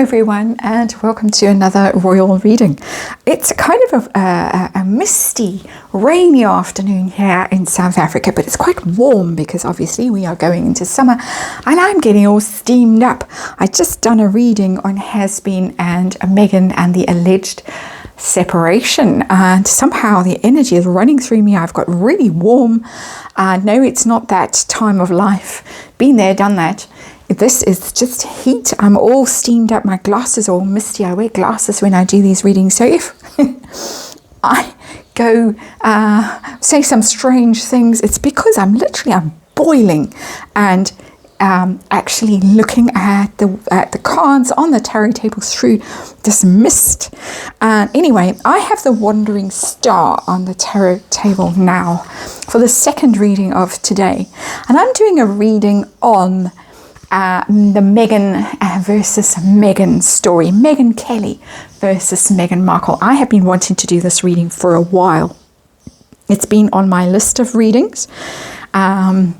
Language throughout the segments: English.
everyone, and welcome to another royal reading. It's kind of a misty, rainy afternoon here in South Africa, but it's quite warm because obviously we are going into summer and I'm getting all steamed up. I just done a reading on Has-Been and Meghan and the alleged separation, and somehow the energy is running through me. I've got really warm. No, it's not that time of life. Been there, done that. This is just heat. I'm all steamed up. My glasses are all misty. I wear glasses when I do these readings. So if I go say some strange things, it's because I'm boiling and actually looking at the cards on the tarot table through this mist. Anyway, I have the Wandering Star on the tarot table now for the second reading of today. And I'm doing a reading on the Meghan versus Megyn story. Megyn Kelly versus Meghan Markle. I have been wanting to do this reading for a while. It's been on my list of readings. And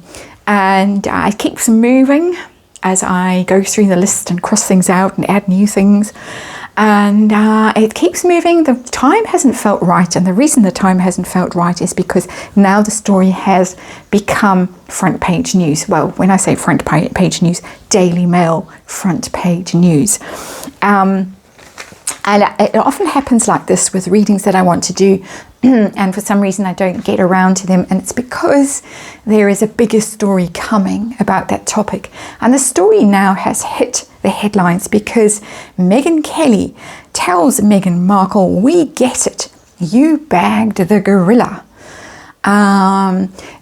it keeps moving as I go through the list and cross things out and add new things. And it keeps moving. The time hasn't felt right. And the reason the time hasn't felt right is because now the story has become front page news. Well, when I say front page news, Daily Mail front page news. And it often happens like this with readings that I want to do. And for some reason I don't get around to them, and it's because there is a bigger story coming about that topic. And the story now has hit the headlines because Megyn Kelly tells Meghan Markle, "We get it, you bagged the gorilla."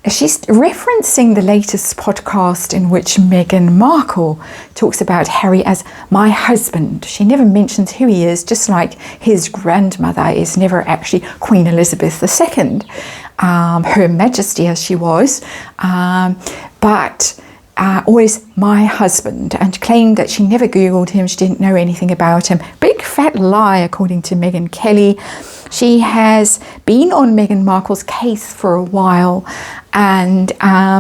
She's referencing the latest podcast in which Meghan Markle talks about Harry as my husband. She never mentions who he is, just like his grandmother is never actually Queen Elizabeth II, Her Majesty as she was, but always my husband, and claimed that she never Googled him, she didn't know anything about him. Big fat lie, according to Megyn Kelly. She has been on Meghan Markle's case for a while, and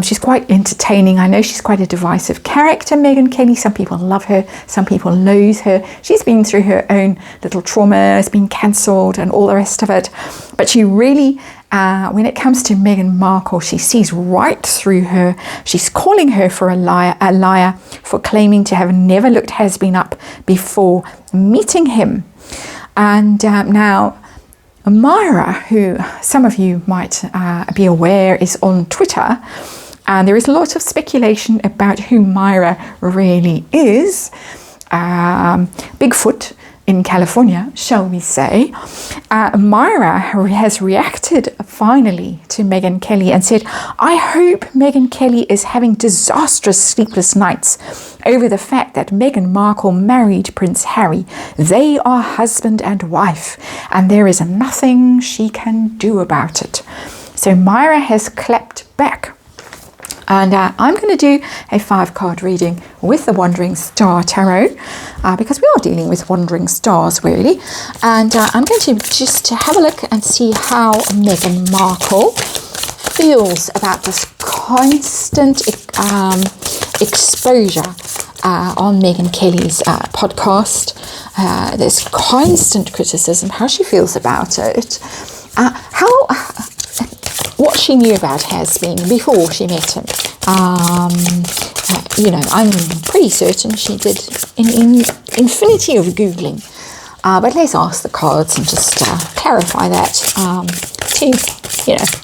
she's quite entertaining. I know she's quite a divisive character, Megyn Kelly. Some people love her, some people loathe her. She's been through her own little trauma, has been cancelled and all the rest of it. But she really, when it comes to Meghan Markle, she sees right through her. She's calling her for a liar for claiming to have never looked Has-Been up before meeting him. And now Myra, who some of you might be aware is on Twitter, and there is a lot of speculation about who Myra really is. Bigfoot in California, shall we say. Myra has reacted finally to Megyn Kelly and said, "I hope Megyn Kelly is having disastrous sleepless nights over the fact that Meghan Markle married Prince Harry. They are husband and wife, and there is nothing she can do about it." So Myra has clapped back. And I'm going to do a 5-card reading with the Wandering Star Tarot because we are dealing with wandering stars, really. And I'm going to just have a look and see how Meghan Markle feels about this constant exposure on Megyn Kelly's podcast. There's constant criticism, how she feels about it. What she knew about Has-Been before she met him. I'm pretty certain she did an infinity of Googling. But let's ask the cards and just clarify that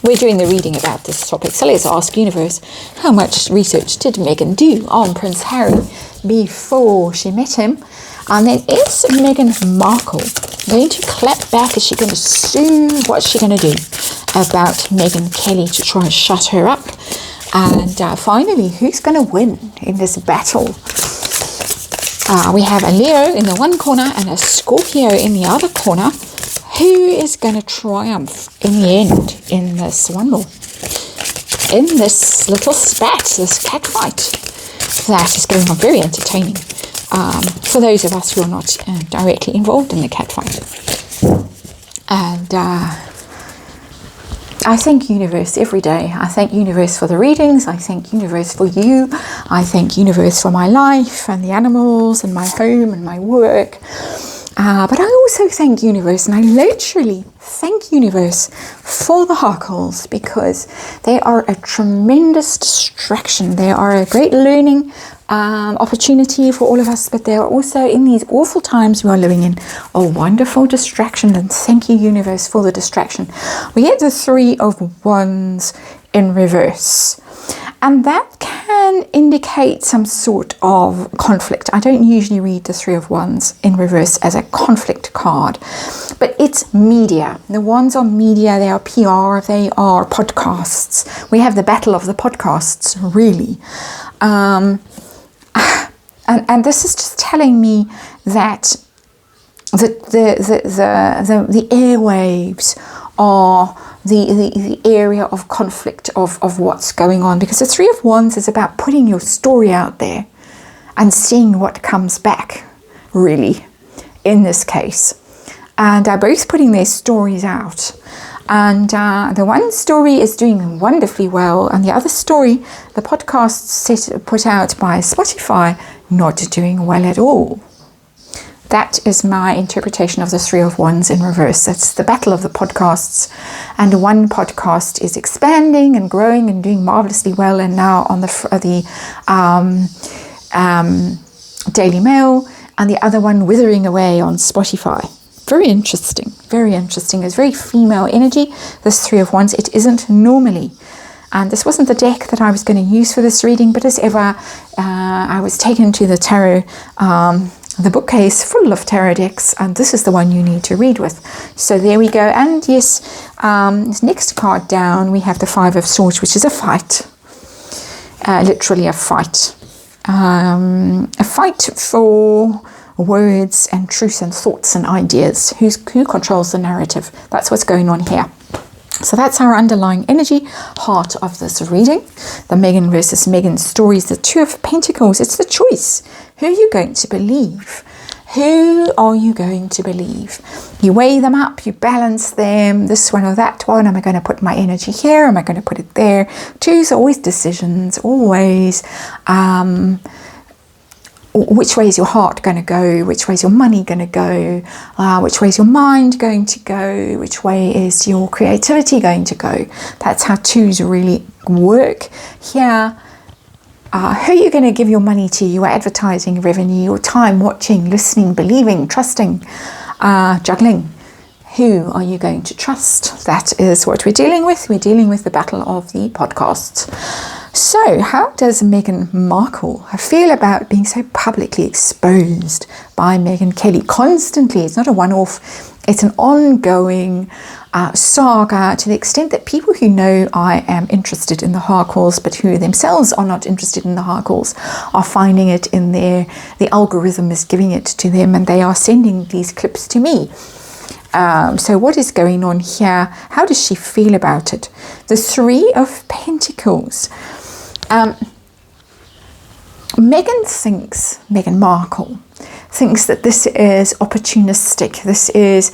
we're doing the reading about this topic. So let's ask Universe, how much research did Meghan do on Prince Harry before she met him? And then is Meghan Markle going to clap back? Is she going to sue? What's she going to do about Megyn Kelly to try and shut her up? And finally, who's going to win in this battle? We have a Leo in the one corner and a Scorpio in the other corner. Who is going to triumph in the end in this in this little spat, this cat fight? That is going on, very entertaining. For those of us who are not directly involved in the cat fight. And I thank universe every day. I thank universe for the readings. I thank universe for you. I thank universe for my life and the animals and my home and my work. But I also thank universe, and I literally thank universe for the Harkles, because they are a tremendous distraction. They are a great learning opportunity for all of us, but they are also, in these awful times we are living in, a wonderful distraction. And thank you, universe, for the distraction. We get the Three of Wands in reverse, and that can indicate some sort of conflict. I don't usually read the Three of Wands in reverse as a conflict card, but it's media. The Wands are media, they are PR, they are podcasts. We have the battle of the podcasts, really. And this is just telling me that the airwaves are the area of conflict of what's going on, because the Three of Wands is about putting your story out there and seeing what comes back, really, in this case. And they're both putting their stories out. And the one story is doing wonderfully well, and the other story, the podcast put out by Spotify, not doing well at all. That is my interpretation of the Three of Wands in reverse. That's the battle of the podcasts, and one podcast is expanding and growing and doing marvelously well, and now on the Daily Mail, and the other one withering away on Spotify. Very interesting, very interesting. It's very female energy, this Three of Wands. It isn't normally. And this wasn't the deck that I was going to use for this reading, but as ever, I was taken to the tarot, the bookcase full of tarot decks, and this is the one you need to read with. So there we go. And yes, next card down, we have the Five of Swords, which is a fight. Literally a fight. A fight for words and truth and thoughts and ideas. Who controls the narrative? That's what's going on here. So that's our underlying energy, heart of this reading. The Meghan versus Megyn stories, the Two of Pentacles. It's the choice. Who are you going to believe? Who are you going to believe? You weigh them up, you balance them, this one or that one. Am I going to put my energy here? Am I going to put it there? Twos are always decisions, always. Which way is your heart going to go? Which way is your money going to go? Which way is your mind going to go? Which way is your creativity going to go? That's how twos really work here. Who are you going to give your money to? Your advertising revenue, your time, watching, listening, believing, trusting, juggling. Who are you going to trust? That is what we're dealing with. We're dealing with the battle of the podcasts. So how does Meghan Markle feel about being so publicly exposed by Megyn Kelly constantly? It's not a one-off, it's an ongoing saga, to the extent that people who know I am interested in the Harkles, but who themselves are not interested in the Harkles, are finding it in the algorithm is giving it to them, and they are sending these clips to me. So what is going on here? How does she feel about it? The Three of Pentacles. Meghan Markle thinks that this is opportunistic, this is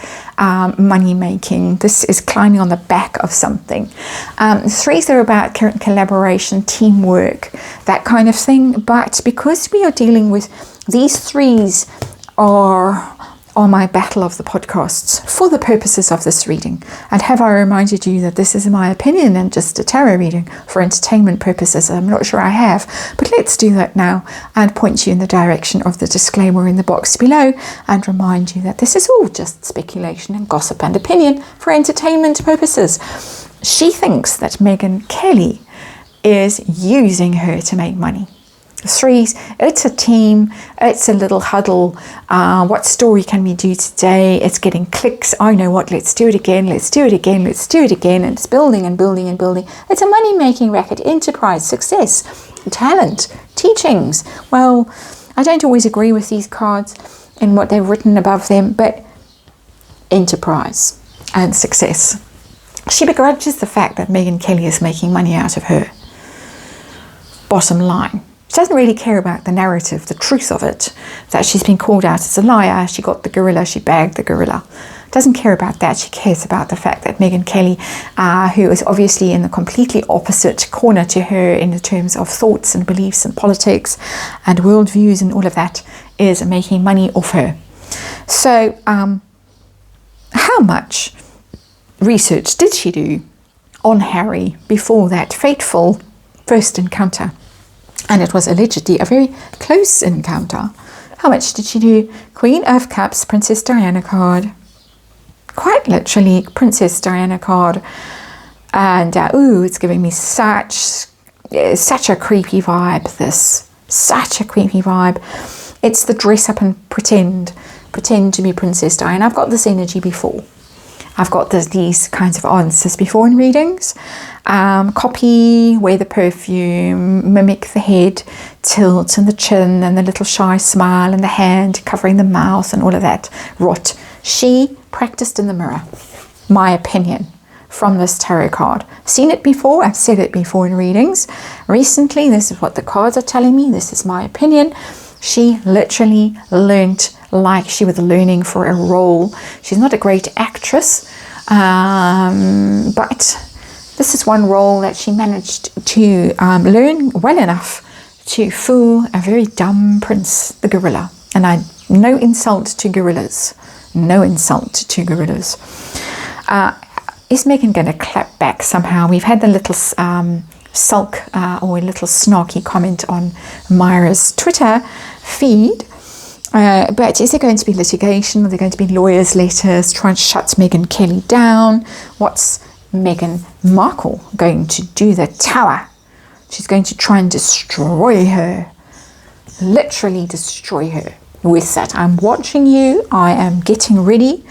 money making, this is climbing on the back of something. Threes are about collaboration, teamwork, that kind of thing. But because we are dealing with these threes are my battle of the podcasts for the purposes of this reading. And have I reminded you that this is my opinion and just a tarot reading for entertainment purposes? I'm not sure I have, but let's do that now and point you in the direction of the disclaimer in the box below and remind you that this is all just speculation and gossip and opinion for entertainment purposes. She thinks that Megyn Kelly is using her to make money. Threes, it's a team, it's a little huddle. What story can we do today? It's getting clicks. I know what, let's do it again, let's do it again, let's do it again. And it's building and building and building. It's a money-making racket, enterprise, success, talent, teachings. Well, I don't always agree with these cards and what they've written above them, but enterprise and success. She begrudges the fact that Megyn Kelly is making money out of her. Bottom line. She doesn't really care about the narrative, the truth of it, that she's been called out as a liar. She got the gorilla, she bagged the gorilla. doesn't care about that. She cares about the fact that Megyn Kelly, who is obviously in the completely opposite corner to her in the terms of thoughts and beliefs and politics and worldviews and all of that, is making money off her. So how much research did she do on Harry before that fateful first encounter? And it was allegedly a very close encounter. How much did she do? Queen of Cups, Princess Diana card. Quite literally, Princess Diana card. And, it's giving me such a creepy vibe, this. Such a creepy vibe. It's the dress up and pretend to be Princess Diana. I've got this energy before. I've got these kinds of answers before in readings. Copy, wear the perfume, mimic the head, tilt and the chin and the little shy smile and the hand covering the mouth and all of that rot. She practiced in the mirror, my opinion, from this tarot card. Seen it before, I've said it before in readings. Recently, this is what the cards are telling me, this is my opinion. She literally learnt like she was learning for a role. She's not a great actress, but this is one role that she managed to learn well enough to fool a very dumb prince, the gorilla. And no insult to gorillas. No insult to gorillas. Is Megyn going to clap back somehow? We've had the little sulk or a little snarky comment on Myra's Twitter feed. But is there going to be litigation? Are there going to be lawyers' letters trying to shut Megyn Kelly down? What's Meghan Markle going to do? The tower. She's going to try and destroy her. Literally destroy her with that. I'm watching you. I am getting ready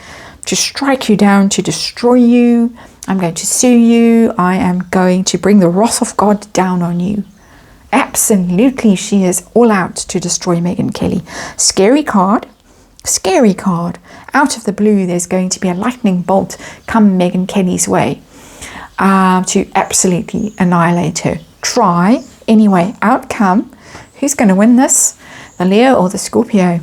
to strike you down, to destroy you. I'm going to sue you. I am going to bring the wrath of God down on you. Absolutely, she is all out to destroy Megyn Kelly. Scary card. Scary card. Out of the blue, there's going to be a lightning bolt come Megyn Kelly's way to absolutely annihilate her. Try. Anyway, outcome. Who's going to win this? The Leo or the Scorpio?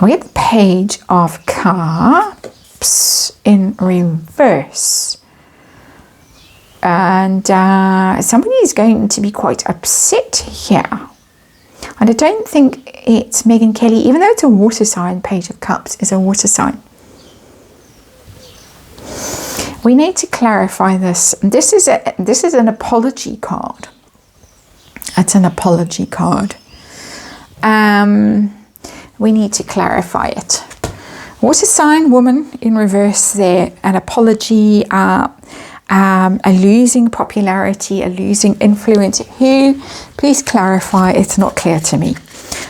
We get the Page of Cups in reverse. And somebody is going to be quite upset here. And I don't think it's Megyn Kelly, even though it's a water sign. Page of Cups is a water sign. We need to clarify this. This is an apology card. It's an apology card. We need to clarify it. Water sign, woman in reverse there. An apology, a losing popularity, a losing influence. Who? Please clarify. It's not clear to me.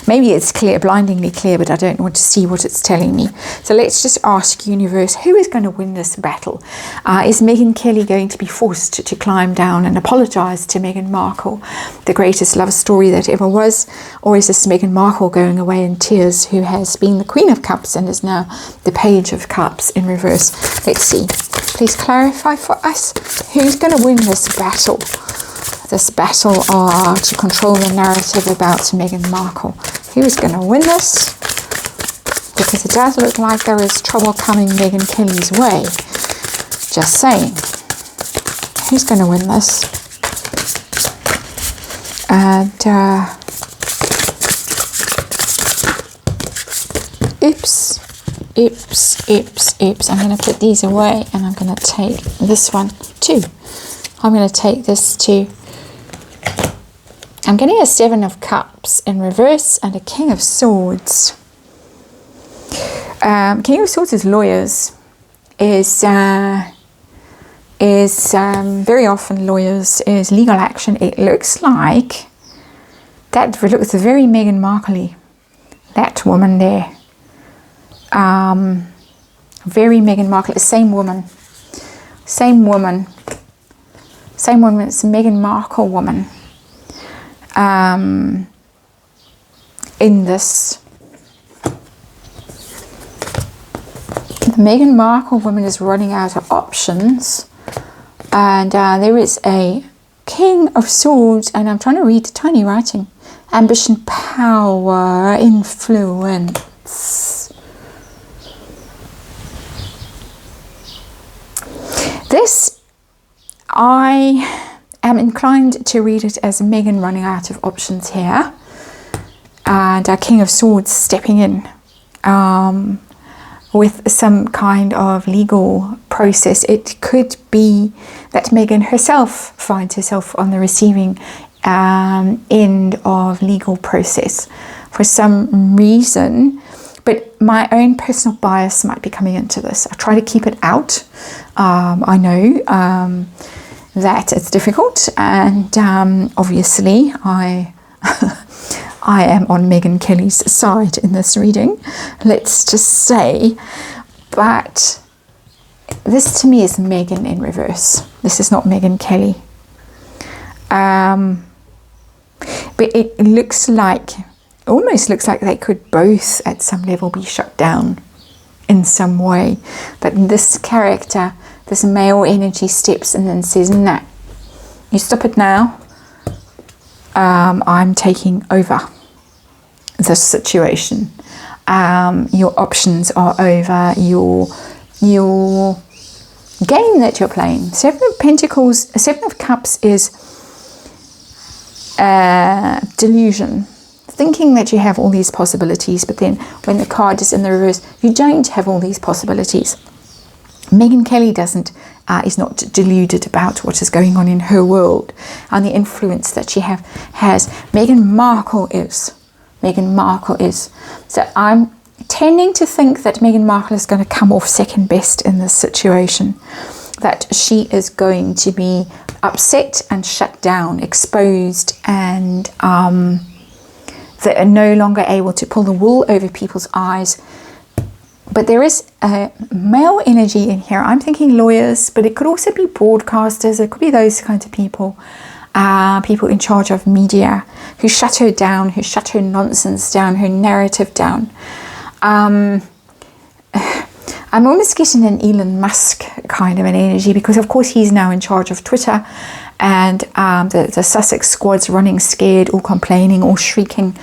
Maybe it's clear, blindingly clear, but I don't want to see what it's telling me. So let's just ask universe, who is going to win this battle? Is Megyn Kelly going to be forced to climb down and apologize to Meghan Markle, the greatest love story that ever was? Or is this Meghan Markle going away in tears, who has been the Queen of Cups and is now the Page of Cups in reverse? Let's see. Please clarify for us, who's going to win this battle? This battle to control the narrative about Meghan Markle. Who is going to win this? Because it does look like there is trouble coming Megyn Kelly's way. Just saying. Who's going to win this? And oops. I'm going to put these away and I'm going to take this one too. I'm going to take this too. I'm getting a Seven of Cups in reverse and a King of Swords. King of Swords is lawyers. Is very often lawyers, is legal action. It looks like that looks very Meghan Markle-y. That woman there. Very Meghan Markle. Same woman. It's a Meghan Markle woman. In this, the Meghan Markle woman is running out of options, and there is a King of Swords, and I'm trying to read the tiny writing. Ambition, power, influence. This, I am inclined to read it as Meghan running out of options here, and our King of Swords stepping in with some kind of legal process. It could be that Meghan herself finds herself on the receiving end of legal process for some reason, but my own personal bias might be coming into this. I try to keep it out. I know that it's difficult, and obviously I am on Megyn Kelly's side in this reading, let's just say, but this to me is Megyn in reverse. This is not Megyn Kelly. But it looks like, almost looks like they could both at some level be shut down in some way. But this character, this male energy, steps in and says, nah, you stop it now. I'm taking over this situation. Your options are over. Your game that you're playing. Seven of Pentacles, Seven of Cups is delusion. Thinking that you have all these possibilities, but then when the card is in the reverse, you don't have all these possibilities. Megyn Kelly is not deluded about what is going on in her world and the influence that she has. Meghan Markle is. Meghan Markle is. So I'm tending to think that Meghan Markle is going to come off second best in this situation. That she is going to be upset and shut down, exposed, and that are no longer able to pull the wool over people's eyes. But there is a male energy in here. I'm thinking lawyers, but it could also be broadcasters. It could be those kinds of people. People in charge of media who shut her down, who shut her nonsense down, her narrative down. I'm almost getting an Elon Musk kind of an energy, because of course he's now in charge of Twitter, and the Sussex squad's running scared, all complaining, all shrieking.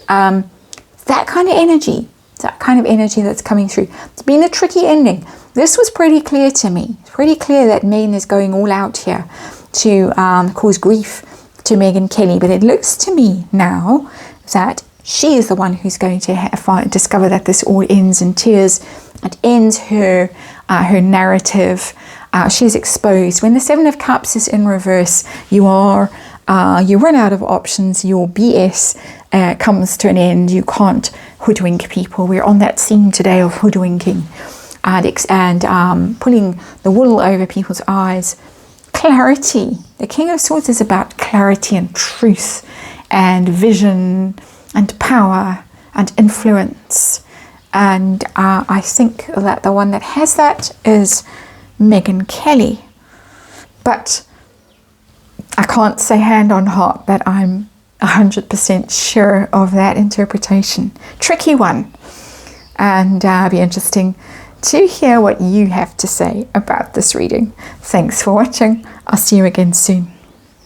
That kind of energy. That kind of energy that's coming through. It's been a tricky ending. This was pretty clear to me. It's pretty clear that Megyn is going all out here to cause grief to Megyn Kelly. But it looks to me now that she is the one who's going to discover that this all ends in tears. It ends her narrative. She's exposed. When the Seven of Cups is in reverse, you run out of options. Your BS comes to an end. You can't hoodwink people. We're on that scene today of hoodwinking and pulling the wool over people's eyes. Clarity. The King of Swords is about clarity and truth and vision and power and influence. And I think that the one that has that is Megyn Kelly. But I can't say hand on heart that I'm 100% sure of that interpretation. Tricky one. And be interesting to hear what you have to say about this reading. Thanks for watching. I'll see you again soon.